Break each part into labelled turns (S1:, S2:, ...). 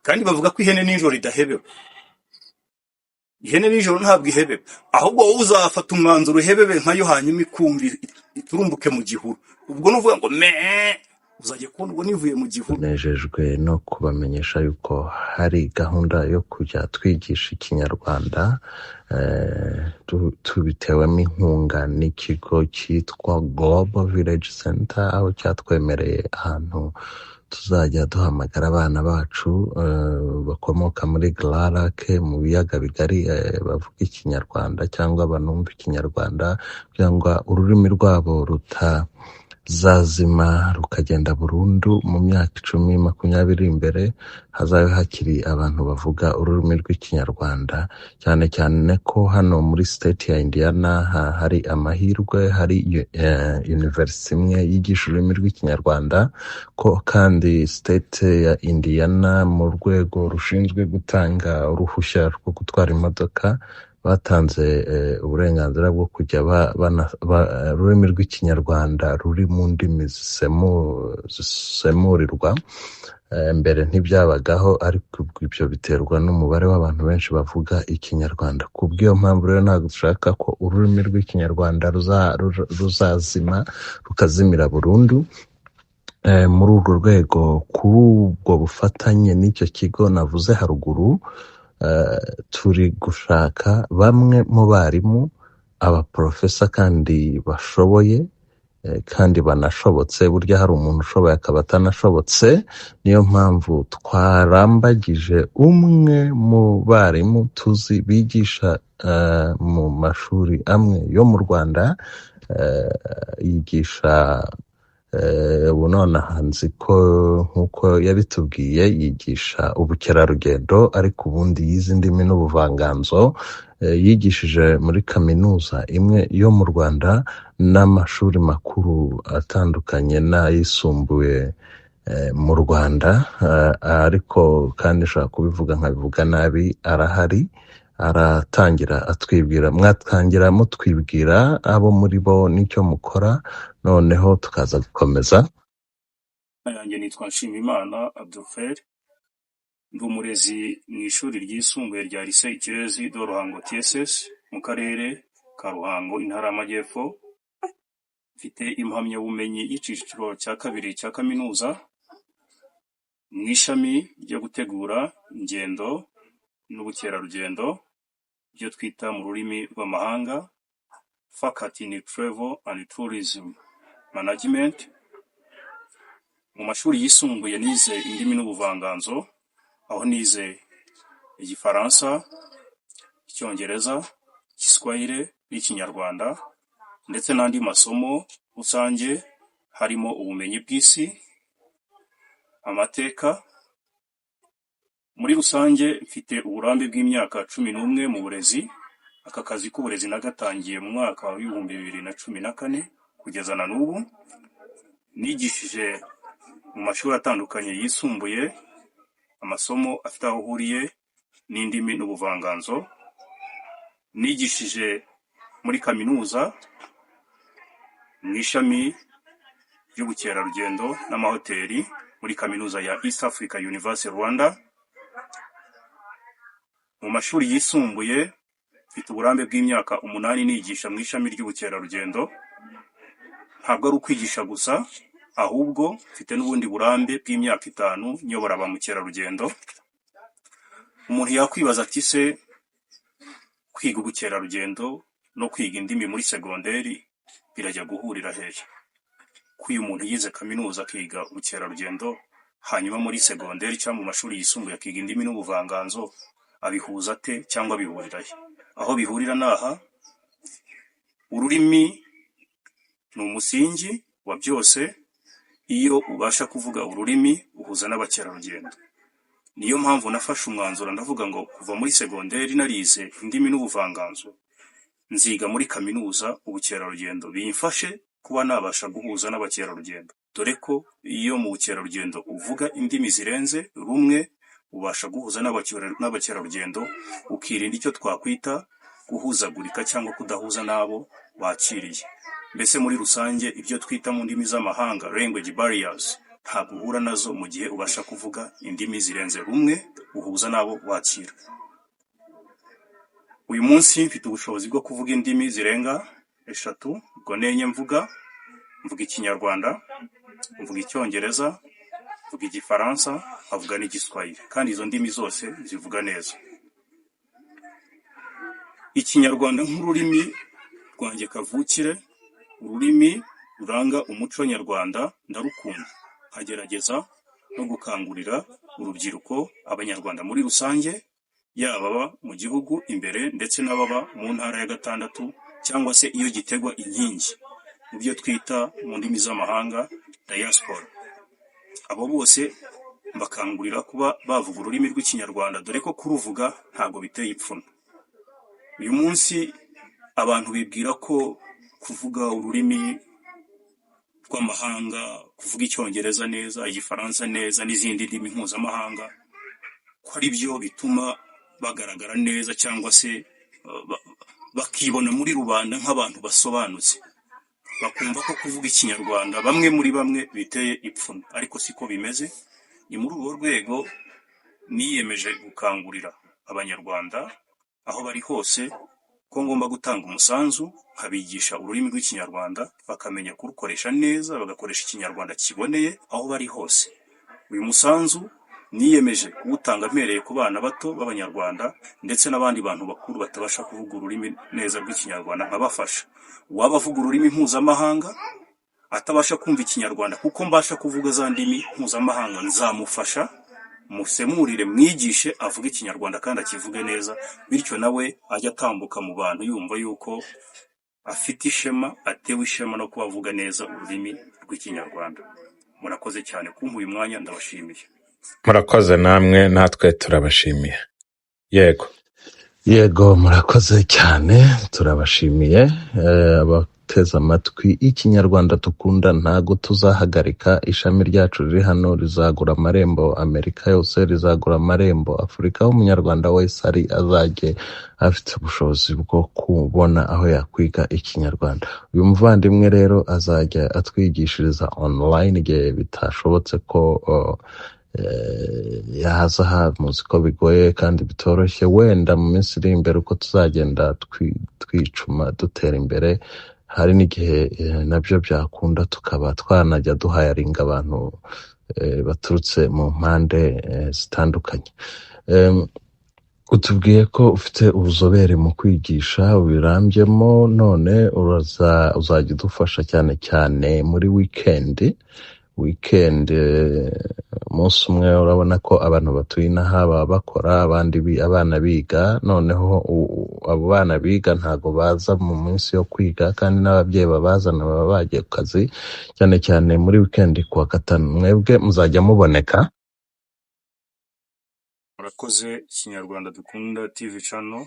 S1: kandi bavuga ko ihene nijoro idahebeba. Ihene nijoro ntabwo ihebeba, ahubwo wowe uzafata umwanzuro uhebebe nkayo, hanyuma ikumva iturumbuke mu gihuru, ubwo nuvuga ngo me uzajya kubona ubwo nivuye mu gihuru.
S2: Tunejejwe no kubamenyesha yuko hari gahunda yo kujya twigisha ikinyarwanda tubitewemo inkunga n'ikigo cyitwa Global Village Center, aho cyatwemereye ahantu tuzajya duhamagara abana bacu bakomoka muri Glarake mu biyaga bigari bavuga ikinyarwanda cyangwa banumva ikinyarwanda, kugira ngo ururimi rwabo rutazazima rukagenda burundu. Mu myaka 10-20 imbere hazabe hakiri abantu bavuga ururimi rw'ikinyarwanda, cyane cyane ko hano muri state ya Indiana hari amahirwe, hari university imwe yigisha ururimi rw'ikinyarwanda, ko kandi state ya Indiana mu rwego rushinzwe gutanga uruhushya rwo gutwara imodoka batanze uburenganzira bwo kujya ururimi rw'ikinyarwanda ruri mu ndimi zisemurirwa. Mbere ntibyabagaho, ariko ibyo biterwa n'umubare w'abantu benshi bavuga ikinyarwanda. Kubw'iyo mpamvu rero ntabwo dushaka ko ururimi rw'ikinyarwanda ruzazima rukazimira burundu. Muri urwo rwego, kuri ubwo bufatanye n'icyo kigo navuze haruguru, turi gushaka bamwe mu barimu, abaprofesa kandi bashoboye kandi banashobotse. Burya hari umuntu ushoboye akaba atanashobotse, niyo mpamvu twarambagije umwe mu barimu tuzi bigisha mu mashuri amwe yo mu Rwanda, yigisha ubu nonaha nzi ko nk'uko yabitubwiye yigisha ubukerarugendo, ariko ubundi yize indimi n'ubuvanganzo. Yigishije muri kaminuza imwe yo mu Rwanda n'amashuri makuru atandukanye n'ayisumbuye mu Rwanda, ariko kandi nshaka kubivuga nkabivuga nabi, arahari, aratangira atwibwira. Mwatangira mutwibwira abo muri bo n'icyo mukora, noneho tukaza gukomeza.
S1: Yanjye nitwa Nshimiyimana Abdulfer, ndi umurezi mu ishuri ryisumbuye rya Lycée Ikirezi do Ruhango TSS mu karere ka Ruhango, intara y'Amajyepfo. Mfite impamyabumenyi y'iciciro cya 2 cya kaminuza mu ishami ryo gutegura ingendo n'ubukerarugendo, byo twita mu rurimi rw'amahanga Faculty in Travel and Tourism Management. Mu mashuri yisumbuye nize indimi n'ubuvanganzo, aho nize Igifaransa, Icyongereza, Igiswahili n'Ikinyarwanda, ndetse n'andi masomo rusange harimo ubumenyi bw'isi, amateka. Muri rusange mfite uburambe bw'imyaka 11 mu burezi. Aka kazi k'uburezi nagatangiye mu mwaka wa 2014 kugeza na n'ubu. Nigishije mu mashuri atandukanye yisumbuye amasomo afite aho ahuriye n'indimi n'ubuvanganzo. Nigishije muri kaminuza mu ishami ry'ubukerarugendo n'amahoteli muri kaminuza ya East Africa University Rwanda. Mu mashuri yisumbuye mfite uburambe bw'imyaka 8 nigisha mu ishami ry'ubukerarugendo. Ntabwo ari ukwigisha gusa, ahubwo mfite n'ubundi burambe bw'imyaka 5 nyobora ba mukerarugendo. Umuntu yakwibaza ati se kwiga ubukerarugendo no kwiga indimi muri segonderi birajya guhurira hehe? Kuyu umuntu yize kaminuza akiga ubukerarugendo, hanyuma muri segonderi cyangwa mu mashuri yisumbuye akiga indimi n'ubuvanganzo, abihuza ate cyangwa bihurira he? Aho bihurira naha, ururimi ni umusingi wa byose. Iyo ubasha kuvuga ururimi uhuza n'abakerarugendo. Niyo mpamvu nafashe umwanzuro ndavuga ngo kuva muri segonderi narize indimi n'ubuvanganzo, nziga muri kaminuza ubukerarugendo bimfashe kuba nabasha guhuza n'abakerarugendo, dore ko iyo mu bukerarugendo uvuga indimi zirenze rumwe ubasha guhuza n'abakerarugendo, ukirinda icyo twakwita guhuzagurika cyangwa kudahuza nabo bakiriye. Mbese muri rusange ibyo twita mu ndimi z'amahanga language barriers ntabwo uhura nazo mu gihe ubasha kuvuga indimi zirenze rumwe uhuza n'abo wakira. Uyu munsi mfite ubushobozi bwo kuvuga indimi zirenga 3, ubwo nenye mvuga Ikinyarwanda, mvuga Icyongereza, mvuga Igifaransa, nkavuga n'Igiswahili, kandi izo ndimi zose zivuga neza. Ikinyarwanda nk'ururimi rwanjye kavukire, ururimi ruranga umuco nyarwanda, ndarukunda, nkagerageza no gukangurira urubyiruko, abanyarwanda muri rusange, yaba baba mu gihugu imbere ndetse n'ababa mu ntara ya 6 cyangwa se iyo gitegwa inkingi, mu byo twita mu ndimi z'amahanga diaspora. Abo bose mbakangurira kuba bavuga ururimi rw'Ikinyarwanda, dore ko kuruvuga ntabwo biteye ipfunwe. Uyu munsi abantu bibwira ko kuvuga ururimi rw'amahanga, kuvuga Icyongereza neza, Igifaransa neza n'izindi ndimi mpuzamahanga, ko ari byo bituma bagaragara neza cyangwa se bakibona muri rubanda nk'abantu basobanutse, bakumva ko kuvuga Ikinyarwanda bamwe muri bamwe biteye ipfunwe, ariko siko bimeze. Ni muri urwo rwego niyemeje gukangurira abanyarwanda aho bari hose ko ngomba gutanga umusanzu, nkabigisha ururimi rw'Ikinyarwanda, bakamenya kurukoresha neza, bagakoresha Ikinyarwanda kiboneye aho bari hose. Uyu musanzu niyemeje kuwutanga mpereye ku bana bato b'abanyarwanda ndetse n'abandi bantu bakuru batabasha kuvuga ururimi neza rw'Ikinyarwanda, nkabafasha. Uwaba avuga ururimi mpuzamahanga atabasha kumva Ikinyarwanda kuko mbasha kuvuga za ndimi mpuzamahanga, nzamufasha, musemurire, mwigishe avuga Ikinyarwanda kandi akivuge neza, bityo nawe ajya atambuka mu bantu yumva yuko afite ishema, atewe ishema no kuba avuga neza ururimi rw'Ikinyarwanda. Murakoze cyane kumpa uyu mwanya, ndabashimiye.
S3: Murakoze namwe, natwe turabashimiye.
S2: Yego, murakoze cyane, turabashimiye. Abateze amatwi, Ikinyarwanda dukunda ntago tuzahagarika. Ishami ryacu riri hano rizagura amarembo Amerika yose, rizagura amarembo Afurika. Aho umunyarwanda wese ari azajye afite ubushobozi bwo kubona aho yakwiga Ikinyarwanda. Uyu muvandimwe rero azajya atwigishiriza online igihe bitashobotse ko yaza muzi ko bigoye kandi bitoroshye. Wenda mu minsi iri imbere uko tuzagenda twicuma dutera imbere, hari n'igihe nabyo byakunda tukaba twanajya duhayaringa abantu baturutse mu mpande zitandukanye. Utubwiye ko ufite ubuzobere mu kwigisha, ubirambyemo, none uzajya udufasha cyane cyane muri weekend. Umunsi umwe urabona ko abantu batuye inaha baba bakora, abana biga, noneho abo bana biga ntago baza mu minsi yo kwiga, kandi n'ababyeyi babazana baba bagiye ku kazi, cyane cyane muri weekend kuwa 5. Mwebwe muzajya muboneka?
S1: Murakoze Ikinyarwanda dukunda TV channel.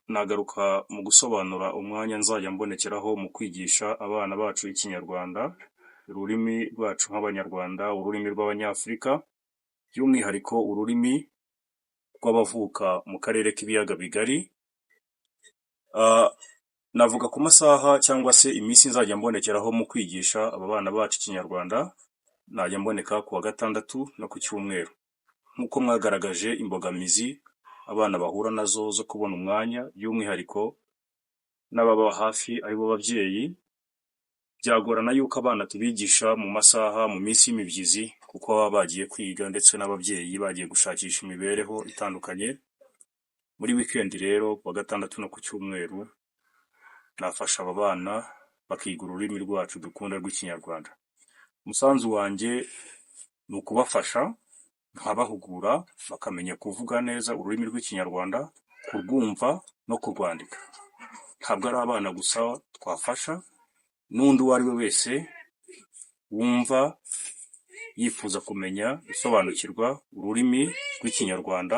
S1: Nagaruka mu gusobanura umwanya nzajya mbonekeraho mu kwigisha abana bacu Ikinyarwanda, ururimi rwacu nk'abanyarwanda, ururimi rw'abanyafurika, by'umwihariko ururimi rw'abavuka mu karere k'ibiyaga bigari. Navuga ku masaha cyangwa se iminsi nzajya mbonekeraho mu kwigisha aba bana bacu Ikinyarwanda. Najya mboneka ku wa 6 no ku Cyumweru. Nk'uko mwagaragaje imbogamizi abana bahura nazo zo kubona umwanya, by'umwihariko n'ababa hafi aribo babyeyi, byagorana yuko abana tubigisha mu masaha mu minsi y'imibyizi kuko baba bagiye kwiga ndetse n'ababyeyi bagiye gushakisha imibereho itandukanye. Muri weekend rero ku wa 6 no ku Cyumweru nafasha aba bana bakiga ururimi rwacu dukunda rw'Ikinyarwanda. Umusanzu wanjye ni ukubafasha, nkabahugura bakamenya kuvuga neza ururimi rw'Ikinyarwanda, kurwumva no kurwandika. Ntabwo ari abana gusa twafasha, n'undi uwo ari we wese wumva yifuza kumenya gusobanukirwa ururimi rw'Ikinyarwanda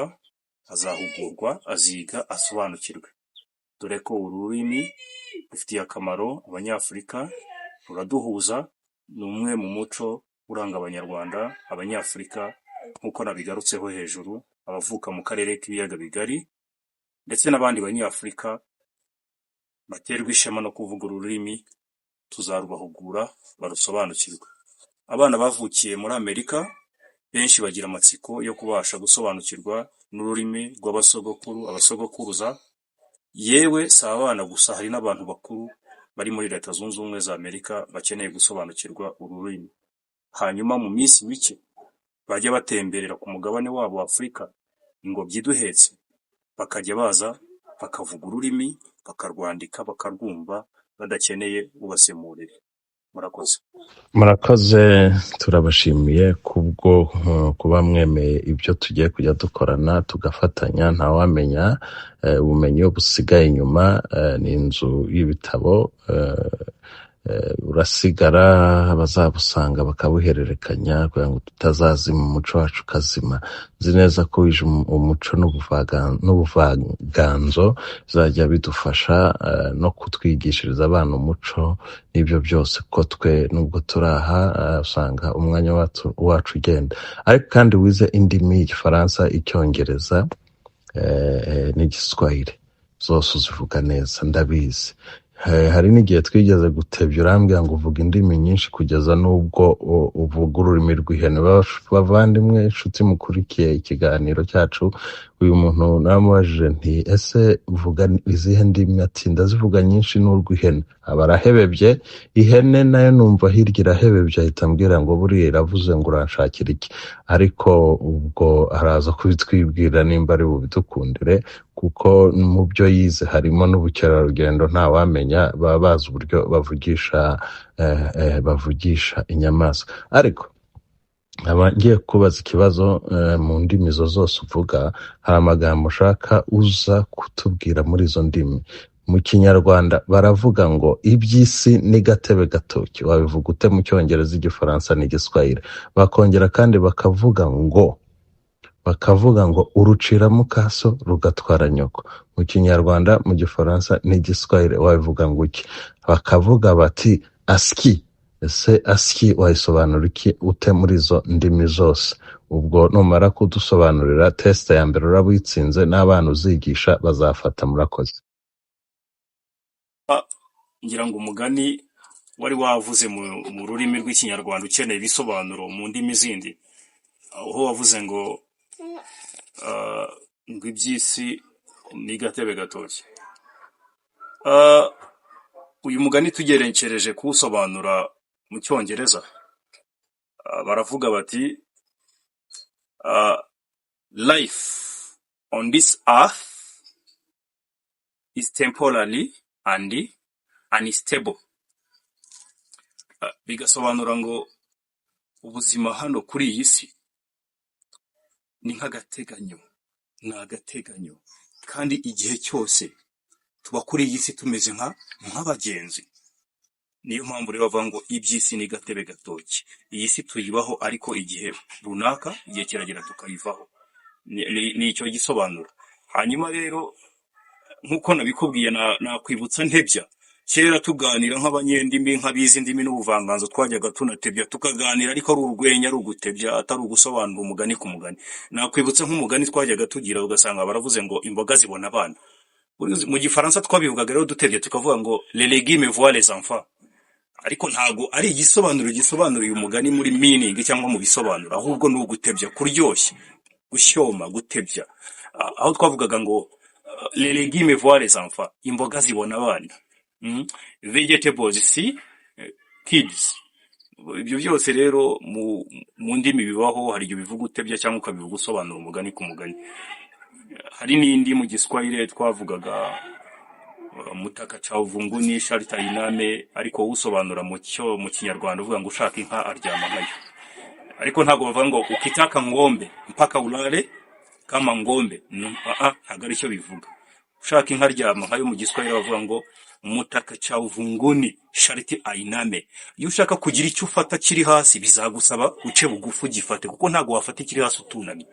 S1: azahugurwa, aziga, asobanukirwe, dore ko ururimi rufitiye akamaro abanyafurika, ruraduhuza, ni umwe mu muco uranga abanyarwanda, abanyafurika, nk'uko nabigarutseho hejuru, abavuka mu karere k'ibiyaga bigari ndetse n'abandi banyafurika baterwa ishema no kuvuga ururimi, tuzarubahugura barusobanukirwe. abana bavukiye muri Amerika benshi bagira amatsiko yo kubasha gusobanukirwa n'ururimi abasogokuruza, yewe si abana gusa, hari n'abantu bakuru bari muri Leta Zunze Ubumwe za Amerika bakeneye gusobanukirwa ururimi. Hanyuma mu minsi mike bajya batemberera ku mugabane wabo wa Afurika, ingobyi iduhetse, bakajya baza bakavuga ururimi, bakarwandika, bakarwumva, badakeneye ubasemurire. Murakoze.
S2: murakoze, turabashimiye kubwo kuba mwemeye ibyo tugiye kujya dukorana tugafatanya. Ntawamenya ubumenyi iyo busigaye inyuma ni inzu y'ibitabo, urasigara bazabusanga bakabuhererekanya kugira ngo tutazazima umuco wacu ukazima. Nzi neza ko wije umuco n'ubuvanganzo bizajya bidufasha no kutwigishiriza abana umuco n'ibyo byose, ko twe nubwo turaha usanga umwanya wacu ugenda. Ariko kandi wize indimi, Igifaransa, Icyongereza n'Igiswahili, zose uzivuga neza ndabizi. Hari n'igihe twigeze gutebya urambwira ngo uvuga indimi nyinshi kugeza n'ubwo uvuga ururimi rw'ihene. Bavandimwe, inshuti mukurikiye ikiganiro cyacu, uyu muntu namubajije nti ese uvuga izihe ndimi? Ati ndazivuga nyinshi n'urw'ihene. Aba arahebebye, ihene nayo numva hirya irahebebye, ahita ambwira ngo buriya iravuze ngo uranshakira iki? Ariko ubwo araza kubitwibwira nimba ari bubidukundire, kuko mu byo yize harimo n'ubukerarugendo. Ntawamenya, baba bazi uburyo bavugisha inyamaswa. Ariko ngiye kubaza ikibazo, mu ndimi zo zose uvuga, hari amagambo ushaka uza kutubwira muri izo ndimi. Mu Kinyarwanda baravuga ngo iby'isi ni gatebe gatoki, wabivuga ute mu Cyongereza, Igifaransa n'Igiswahili? Bakongera kandi bakavuga ngo urucira mukaso rugatwara nyoko. Mu Kinyarwanda, mu Gifaransa n'Igiswahili wabivuga ngo iki? Bakavuga bati aski. Ese aski wayisobanura iki ute muri izo ndimi zose? Ubwo numara kudusobanurira, test ya mbere uraba uyitsinze, n'abana uzigisha bazafata. Murakoze.
S1: Ngira ngo umugani wari wavuze mu rurimi rw'Ikinyarwanda ukeneye ibisobanuro mu ndimi zindi, aho wavuze ngo iby'isi ni gatebe gatoki. Uyu mugani tugerekereje kuwusobanura mu Cyongereza, baravuga bati life on this earth is temporary and unstable. Bigasobanura ngo ubuzima hano kuri iyi si ni nk'agateganyo, ni agateganyo, kandi igihe cyose tuba kuri iyi si tumeze nk'abagenzi. Niyo mpamvu rero bavuga ngo iby'isi ni gatebe gatoki. Iyi si tuyibaho, ariko igihe runaka, igihe kiragera tukayivaho. Ni icyo gisobanura. Hanyuma rero nk'uko nabikubwiye, nakwibutsa ntebya, kera tuganira nk'abanyendimi, nk'abizi indimi n'ubuvanganzo, twajyaga tunatebya tukaganira, ariko ari urwenya, ari ugutebya, atari ugusobanura umugani ku mugani. Nakwibutsa nk'umugani twajyaga tugira, ugasanga baravuze ngo imboga zibona abana. Mu Gifaransa twabivugaga rero dutebye, tukavuga ngo les légumes voient les enfants. Ariko ntago ari igisobanuro uyu mugani muri meaning cyangwa mu bisobanuro, ahubwo ni ugutebya, kuryoshya, gushyoma, gutebya. Aho twavugaga ngo les légumes voient les enfants, imboga zibona abana. Vegetables see kids. Ibyo byose rero mu ndimi bibaho, hari ibyo bivuga utebya cyangwa ukabivuga usobanura umugani ku mugani. Hari n'indi mu Giswahili twavugaga mutaka cha uvunguni sharita iname, ariko usobanura mu Kinyarwanda uvuga ngo ushaka inka aryama nkayo. Ariko ntago bavuga ngo ukitaka ngombe mpaka ulale kama ngombe. Ntago ari cyo bivuga. Ushaka inka aryama nkayo mu Giswahili bavuga ngo mutaka cha uvunguni shariti ainame. Iyo ushaka kugira icyo ufata kiri hasi, bizagusaba uce bugufu gifate, kuko ntago wafata kiri hasi utunamye.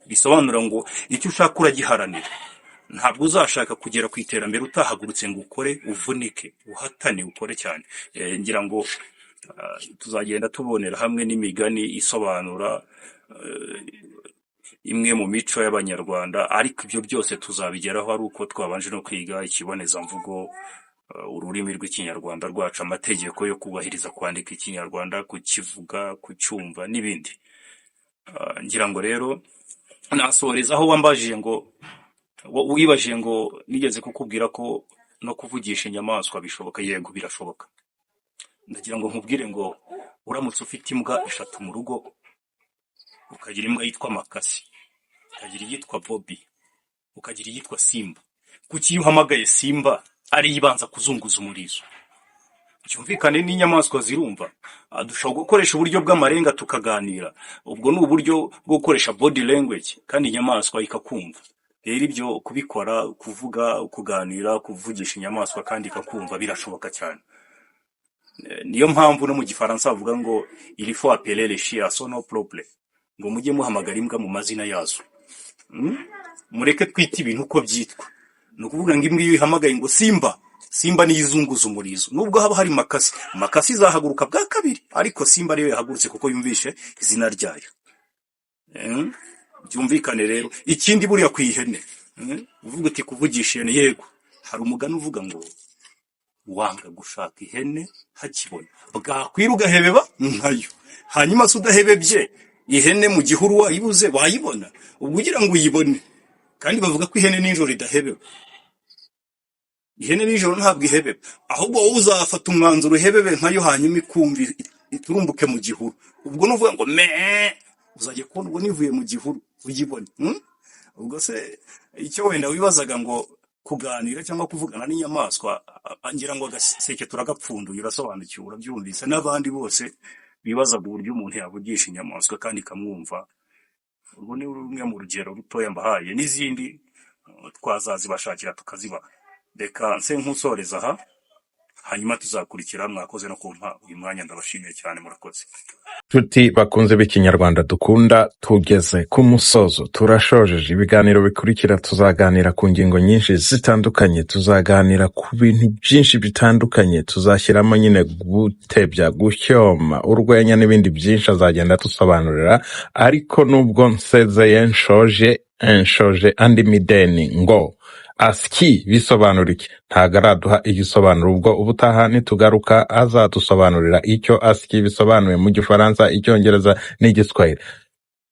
S1: Bisobanura ngo icyo ushaka uragiharanira. Ntabwo uzashaka kugera ku iterambere utahagurutse ngo ukore, uvunike, uhatane, ukore cyane. Ngira ngo tuzagenda tubonera hamwe n'imigani isobanura imwe mu mico y'Abanyarwanda, ariko ibyo byose tuzabigeraho ari uko twabanje no kwiga ikibonezamvugo ururimi rw'ikinyarwanda rwacu, amategeko yo kubahiriza kwandika ikinyarwanda, kukivuga, kucyumva n'ibindi. Ngira ngo rero nasoreza aho wambajije ngo wibajije ngo nigeze kukubwira ko no kuvugisha inyamaswa bishoboka. Yego birashoboka. Ndagira ngo nkubwire ngo uramutse ufite imbwa 3 mu rugo, ukagira imbwa yitwa Makasi, ukagira iyitwa Bobby, ukagira iyitwa Simba, kuki iyo uhamagaye Simba ari ibanza kuzunguza umurizo? Cyumvikane n'inyamaswa zirumva. Dushobora gukoresha uburyo bw'amarenga tukaganira, ubwo ni uburyo bwo gukoresha body language kandi inyamaswa ikakumva. Rero ibyo kubikora, kuvuga, kuganira, kuvugisha inyamaswa kandi ikakumva birashoboka cyane. Niyo mpamvu no mu gifaransa bavuga ngo il faut appeler les chiens à son nom propre, ngo mujye muhamagara imbwa mu mazina yazo. Mureke twita ibintu uko byitwa. Ni ukuvuga ngo imbwa iyo ihamagaye ngo Simba, Simba niyo izunguza umurizo. Nubwo haba hari Makasi, Makasi izahaguruka bwa kabiri, ariko Simba ariyo yahagurutse kuko yumvishe izina ryayo. Byumvikane rero. Ikindi buriya kwihene, uvuga uti kuvugisha ihene, yego hari umugani uvuga ngo wanga gushaka ihene hakibona, bwakwira ugahebeba nkayo. Hanyuma se udahebebye ihene mu gihuru wayibuze wayibona? Ubwo ugira ngo uyibone. Kandi bavuga ko ihene nijoro idahebeba. Ihene nijoro ntabwo ihebeba, ahubwo wowe uzafata umwanzuro uhebebe nkayo, hanyuma ikumva iturumbuke mu gihuru. Ubwo nuvuga ngo uzajye kubona ubwo nivuye mu gihuru uyibone. Ubwo se icyo wenda wibazaga ngo kuganira cyangwa kuvugana n'inyamaswa, ngira ngo agaseke turagapfunduye, urasobanukiwe, urabyumvise. N'abandi bose bibazaga uburyo umuntu yavugisha inyamaswa kandi ikamwumva. Ubwo ni rumwe mu rugero rutoya mbahaye, n'izindi twazazibashakira tukazibaha. Reka nse nkusoreza aha, hanyuma tuzakurikira. Mwakoze no kumpa uyu mwanya, ndabashimiye cyane, murakoze.
S3: Tuti bakunze b'ikinyarwanda dukunda, tugeze ku musozo, turashojeje. Ibiganiro bikurikira tuzaganira ku ngingo nyinshi zitandukanye, tuzaganira ku bintu byinshi bitandukanye, tuzashyiramo nyine gutebya, gushyoma, urwenya n'ibindi byinshi azagenda dusobanurira. Ariko nubwo nsezeye nshoje andi mideni ngo ASCII bisobanura iki, ntago araduha igisobanuro. Ubwo ubutaha nitugaruka azadusobanurira icyo ASCII bisobanuye mu Gifaransa, Icyongereza n'Igiswahili.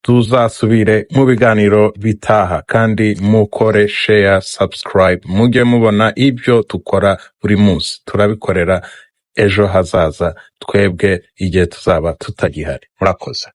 S3: Tuzasubire mu biganiro bitaha, kandi mukore share, subscribe, mujye mubona ibyo tukora buri munsi. Turabikorera ejo hazaza twebwe igihe tuzaba tutagihari. Murakoze.